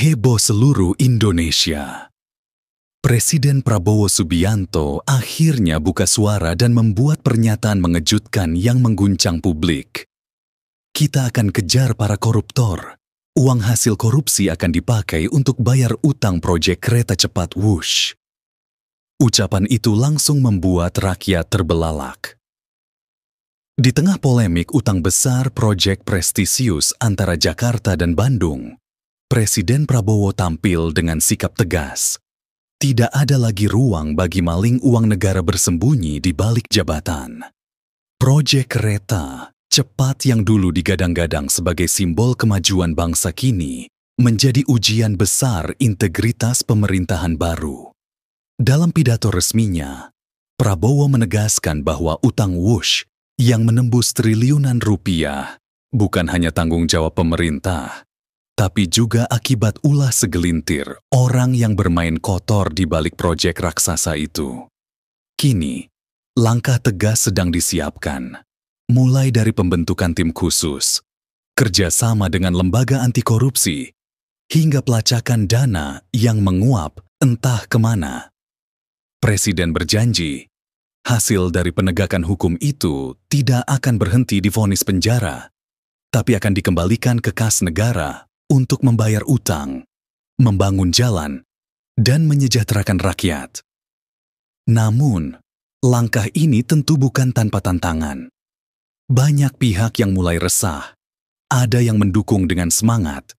Heboh seluruh Indonesia. Presiden Prabowo Subianto akhirnya buka suara dan membuat pernyataan mengejutkan yang mengguncang publik. Kita akan kejar para koruptor. Uang hasil korupsi akan dipakai untuk bayar utang proyek kereta cepat Wush. Ucapan itu langsung membuat rakyat terbelalak. Di tengah polemik utang besar proyek prestisius antara Jakarta dan Bandung, Presiden Prabowo tampil dengan sikap tegas. Tidak ada lagi ruang bagi maling uang negara bersembunyi di balik jabatan. Proyek kereta cepat yang dulu digadang-gadang sebagai simbol kemajuan bangsa kini menjadi ujian besar integritas pemerintahan baru. Dalam pidato resminya, Prabowo menegaskan bahwa utang Wush yang menembus triliunan rupiah bukan hanya tanggung jawab pemerintah, tapi juga akibat ulah segelintir orang yang bermain kotor di balik proyek raksasa itu. Kini, langkah tegas sedang disiapkan, mulai dari pembentukan tim khusus, kerjasama dengan lembaga anti korupsi, hingga pelacakan dana yang menguap entah kemana. Presiden berjanji, hasil dari penegakan hukum itu tidak akan berhenti di vonis penjara, tapi akan dikembalikan ke kas negara untuk membayar utang, membangun jalan, dan menyejahterakan rakyat. Namun, langkah ini tentu bukan tanpa tantangan. Banyak pihak yang mulai resah, ada yang mendukung dengan semangat,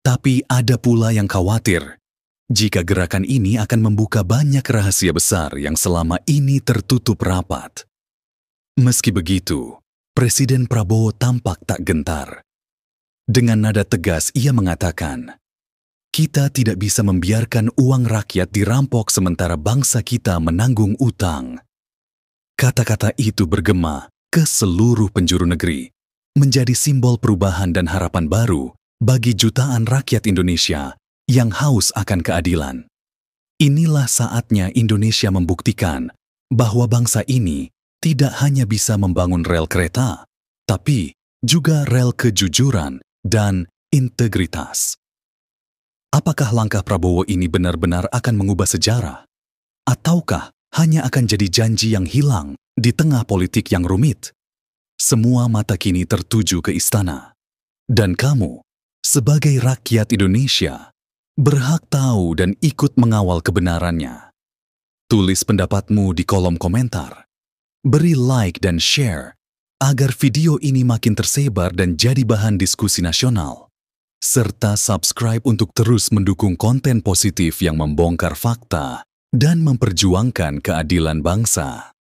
tapi ada pula yang khawatir jika gerakan ini akan membuka banyak rahasia besar yang selama ini tertutup rapat. Meski begitu, Presiden Prabowo tampak tak gentar. Dengan nada tegas ia mengatakan, kita tidak bisa membiarkan uang rakyat dirampok sementara bangsa kita menanggung utang. Kata-kata itu bergema ke seluruh penjuru negeri, menjadi simbol perubahan dan harapan baru bagi jutaan rakyat Indonesia yang haus akan keadilan. Inilah saatnya Indonesia membuktikan bahwa bangsa ini tidak hanya bisa membangun rel kereta, tapi juga rel kejujuran dan integritas. Apakah langkah Prabowo ini benar-benar akan mengubah sejarah? Ataukah hanya akan jadi janji yang hilang di tengah politik yang rumit? Semua mata kini tertuju ke istana. Dan kamu, sebagai rakyat Indonesia, berhak tahu dan ikut mengawal kebenarannya. Tulis pendapatmu di kolom komentar. Beri like dan share agar video ini makin tersebar dan jadi bahan diskusi nasional. Serta subscribe untuk terus mendukung konten positif yang membongkar fakta dan memperjuangkan keadilan bangsa.